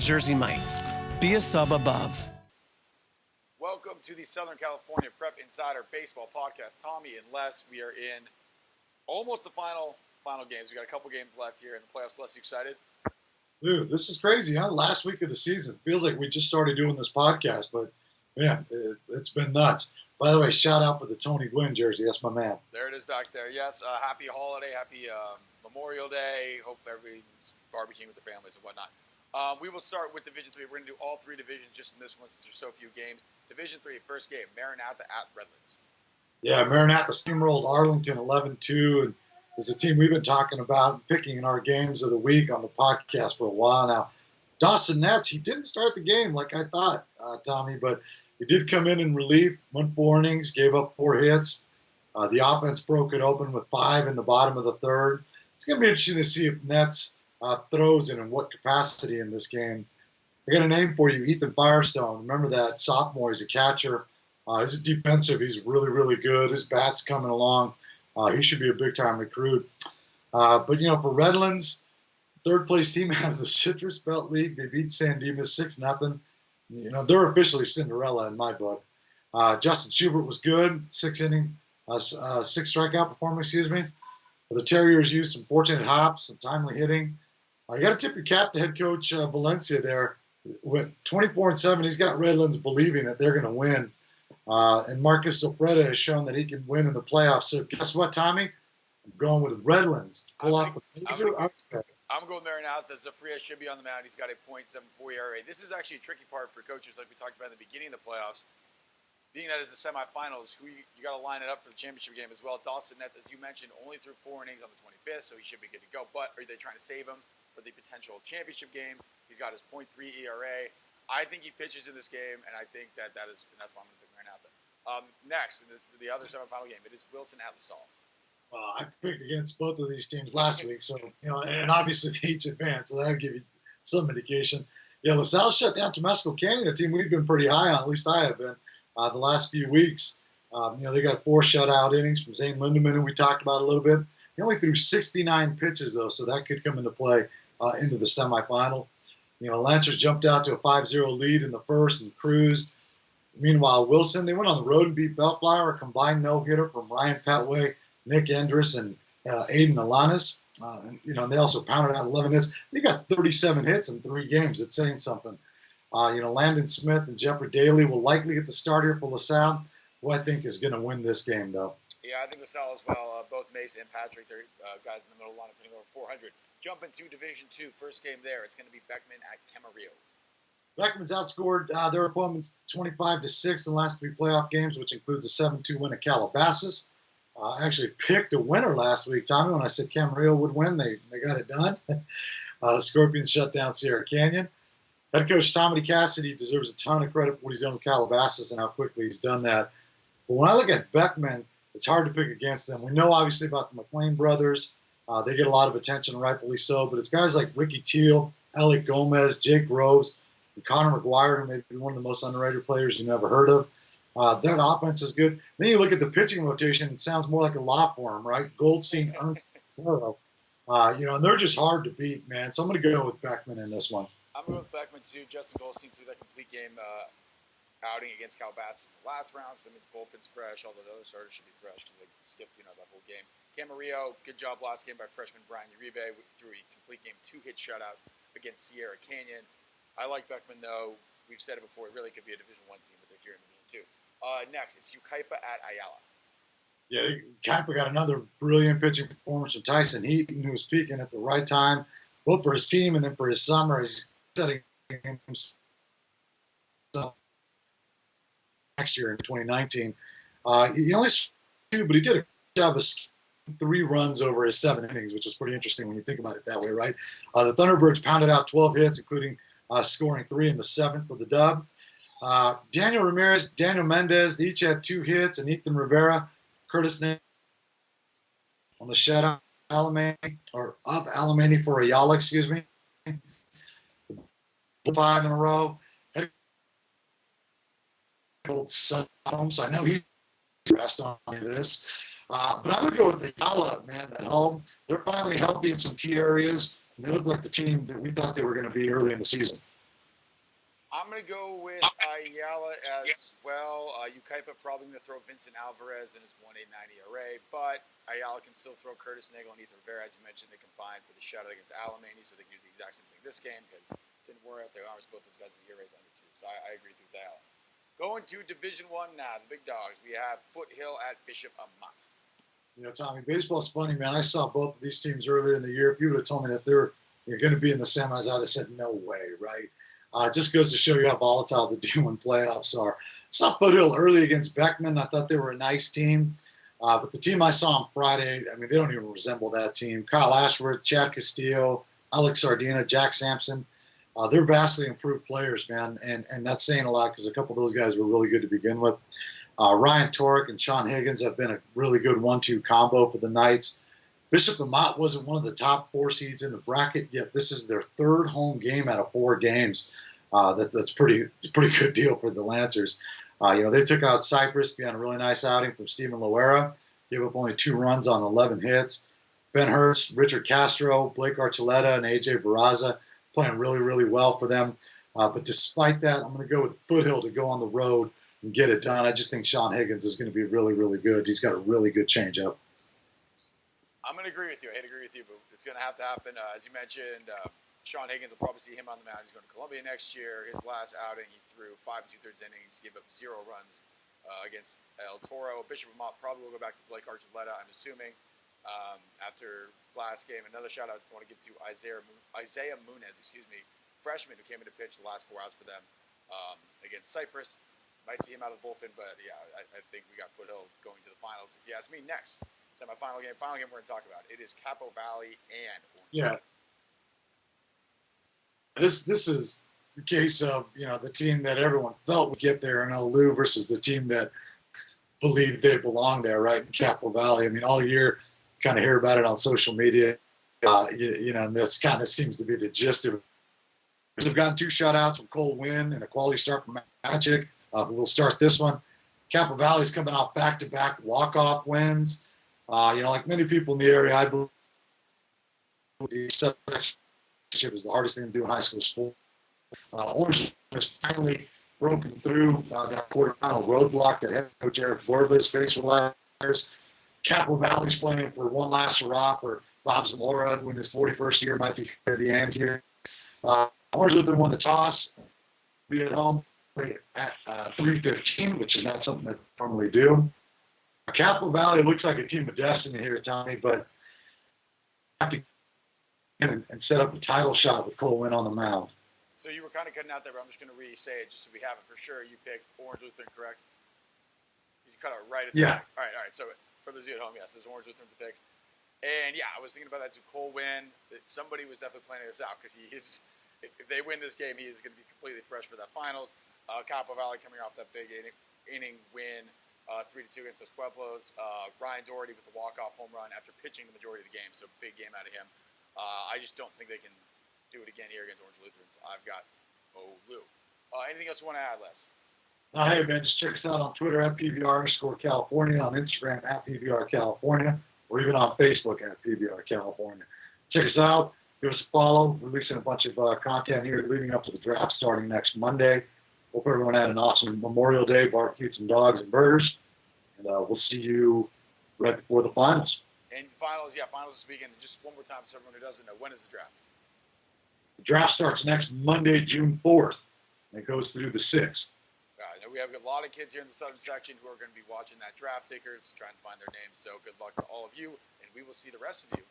Jersey Mike's. Be a sub above. Welcome to the Southern California Prep Insider Baseball Podcast. Tommy and Les, we are in almost the final games. We got a couple games left here in the playoffs. Les, you excited? Dude, this is crazy, huh? Last week of the season. It feels like we just started doing this podcast, but man, it's been nuts. By the way, shout out for the Tony Gwynn jersey. That's my man. There it is back there. Yes, happy holiday, happy Memorial Day. Hope everybody's barbecuing with their families and whatnot. We will start with Division 3. We're going to do all three divisions just in this one since there's so few games. Division 3, first game, Maranatha at Redlands. Yeah, Maranatha steamrolled Arlington 11-2, and it's a team we've been talking about and picking in our games of the week on the podcast for a while now. Dawson Nets, he didn't start the game like I thought, Tommy, but he did come in relief, went 4 innings, gave up 4 hits. The offense broke it open with 5 in the bottom of the third. It's going to be interesting to see if Nets throws and in what capacity in this game. I got a name for you, Ethan Firestone. Remember that sophomore? He's a catcher. He's a defensive. He's really, really good. His bat's coming along. He should be a big-time recruit. But, for Redlands, third-place team out of the Citrus Belt League, they beat San Dimas 6-0. They're officially Cinderella in my book. Justin Schubert was good, 6 strikeout performance, The Terriers used some fortunate hops, some timely hitting. You got to tip your cap to head coach Valencia there. With 24-7, he's got Redlands believing that they're going to win. And Marcus Silfreda has shown that he can win in the playoffs. So guess what, Tommy? I'm going with Redlands. Pull off the major upset. I'm going Maranatha. Zafria should be on the mound. He's got a .74 ERA. This is actually a tricky part for coaches, like we talked about in the beginning of the playoffs. Being that it's the semifinals, you got to line it up for the championship game as well. Dawson Nets, as you mentioned, only threw 4 innings on the 25th, so he should be good to go. But are they trying to save him for the potential championship game? He's got his .3 ERA. I think he pitches in this game, and I think that's why I'm going to pick Maranatha. Next, in the other semifinal game, it is Wilson at LaSalle. I picked against both of these teams last week, so and obviously they each advanced, so that'll give you some indication. Yeah, LaSalle shut down Temescal Canyon, a team we've been pretty high on. At least I have been the last few weeks. They got 4 shutout innings from Zane Lindeman, who we talked about a little bit. He only threw 69 pitches though, so that could come into play into the semifinal. Lancers jumped out to a 5-0 lead in the first and cruised. Meanwhile, Wilson, they went on the road and beat Bellflower, a combined no-hitter from Ryan Petway, Nick Endress, and Aiden Alanis. And they also pounded out 11 hits. They got 37 hits in 3 games. It's saying something. Landon Smith and Jeffrey Daly will likely get the start here for LaSalle, who I think is going to win this game, though. Yeah, I think LaSalle as well. Both Mace and Patrick, they're guys in the middle lineup hitting over 400. Jump into Division 2, first game there. It's going to be Beckman at Camarillo. Beckman's outscored their opponents 25-6 in the last 3 playoff games, which includes a 7-2 win at Calabasas. I actually picked a winner last week, Tommy. When I said Camarillo would win, they got it done. The Scorpions shut down Sierra Canyon. Head coach Tommy Cassidy deserves a ton of credit for what he's done with Calabasas and how quickly he's done that. But when I look at Beckman, it's hard to pick against them. We know, obviously, about the McLean brothers. They get a lot of attention, rightfully so. But it's guys like Ricky Teal, Alec Gomez, Jake Groves, and Connor McGuire, who may be one of the most underrated players you never heard of. That offense is good. Then you look at the pitching rotation. It sounds more like a law firm, right? Goldstein, Ernst, Zero. And they're just hard to beat, man. So I'm going to go with Beckman in this one. I'm going with Beckman, too. Justin Goldstein threw that complete game outing against Calabasas in the last round, so that means bullpen's fresh. All those other starters should be fresh because they skipped, that whole game. Camarillo, good job last game by freshman Brian Uribe. Threw a complete game, 2-hit shutout against Sierra Canyon. I like Beckman, though. We've said it before. It really could be a Division I team, but they're here in Division 2. Next, it's Yucaipa at Ayala. Yeah, Yucaipa got another brilliant pitching performance from Tyson Heaton, who was peaking at the right time, both for his team and then for his summer. He's setting himself next year in 2019. He only 2, but he did a good job of 3 runs over his 7 innings, which was pretty interesting when you think about it that way, right? The Thunderbirds pounded out 12 hits, including scoring 3 in the 7th for the dub. Daniel Ramirez, Daniel Mendez, they each had 2 hits, and Ethan Rivera, Curtis Nate on the shutout of Alamany for Ayala, 5 in a row. So I know he's rest on this. But I'm going to go with Ayala, man, at home. They're finally healthy in some key areas. And they look like the team that we thought they were going to be early in the season. I'm going to go with Ayala as well. Ukaipa probably going to throw Vincent Alvarez in his 1.89 ERA, but Ayala can still throw Curtis Nagel and Ethan Rivera. As you mentioned, they combined for the shutout against Alamany, so they can do the exact same thing this game because it didn't work out. They arms both those guys' ERAs under 2, so I agree with Ayala. Going to Division 1 now, the big dogs. We have Foothill at Bishop Amat. You know, Tommy, baseball's funny, man. I saw both of these teams earlier in the year. If you would have told me that they're going to be in the semis, I'd have said no way, right? It just goes to show you how volatile the D1 playoffs are. I saw Foothill early against Beckman. I thought they were a nice team. But the team I saw on Friday, I mean, they don't even resemble that team. Kyle Ashworth, Chad Castillo, Alex Sardina, Jack Sampson. They're vastly improved players, man. And that's saying a lot because a couple of those guys were really good to begin with. Ryan Torek and Sean Higgins have been a really good 1-2 combo for the Knights. Bishop Amat wasn't one of the top 4 seeds in the bracket, yet this is their 3rd home game out of 4 games. It's a pretty good deal for the Lancers. They took out Cyprus beyond a really nice outing from Steven Loera. Gave up only 2 runs on 11 hits. Ben Hurst, Richard Castro, Blake Archuleta, and AJ Barraza playing really, really well for them. But despite that, I'm going to go with Foothill to go on the road and get it done. I just think Sean Higgins is going to be really, really good. He's got a really good changeup. I'm going to agree with you. I hate to agree with you, but it's going to have to happen. As you mentioned, Sean Higgins will probably see him on the mound. He's going to Columbia next year. His last outing, he threw 5 2/3 innings, gave up 0 runs against El Toro. Bishop Amat probably will go back to Blake Archuleta, I'm assuming. After last game, another shout out I want to give to Isaiah Munez, freshman who came in to pitch the last 4 outs for them against Cyprus. Might see him out of the bullpen, but yeah, I think we got Foothill going to the finals. If you ask me, next semifinal game, final game we're going to talk about. It is Capo Valley and Orange. Yeah. This is the case of, the team that everyone felt would get there in OLU versus the team that believed they belonged there, right, in Capo Valley. I mean, all year, kind of hear about it on social media, and this kind of seems to be the gist of it. They've gotten 2 shutouts from Cole Wynn and a quality start from Magic, who will start this one. Capo Valley's coming off back-to-back walk-off wins. Like many people in the area, I believe the championship is the hardest thing to do in high school sport. Orange has finally broken through that quarterfinal roadblock that head coach Eric Borbas faced for last years. Capo Valley's playing for one last hurrah for Bob Zamora, who in his 41st year might be at the end here. Orange Lutheran won the toss, be at home, play at 3:15, which is not something that they normally do. Capo Valley looks like a team of destiny here, Tommy, but have to and set up a title shot with Cole Wynn on the mound. So you were kind of cutting out there, but I'm just going to re-say it just so we have it for sure. You picked Orange Lutheran, correct? You cut out right at the back. All right. So for those of you at home, yes, there's Orange Lutheran to pick. And yeah, I was thinking about that too. Cole Wynn, somebody was definitely planning this out because if they win this game, he is going to be completely fresh for that finals. Capo Valley coming off that big inning win, 3-2 against Los Pueblos. Ryan Doherty with the walk-off home run after pitching the majority of the game, so big game out of him. I just don't think they can do it again here against Orange Lutherans. I've got OLU. Anything else you want to add, Les? Hey, man, just check us out on Twitter at PBR_California, on Instagram at PBRCalifornia, or even on Facebook at PBRCalifornia. Check us out. Give us a follow. We're releasing a bunch of content here leading up to the draft starting next Monday. Hope everyone had an awesome Memorial Day, barbecued some dogs and burgers. And we'll see you right before the finals. And finals this weekend. Just one more time so everyone who doesn't know, when is the draft? The draft starts next Monday, June 4th. And it goes through the 6th. We have a lot of kids here in the southern section who are going to be watching that draft tickers, trying to find their names. So good luck to all of you, and we will see the rest of you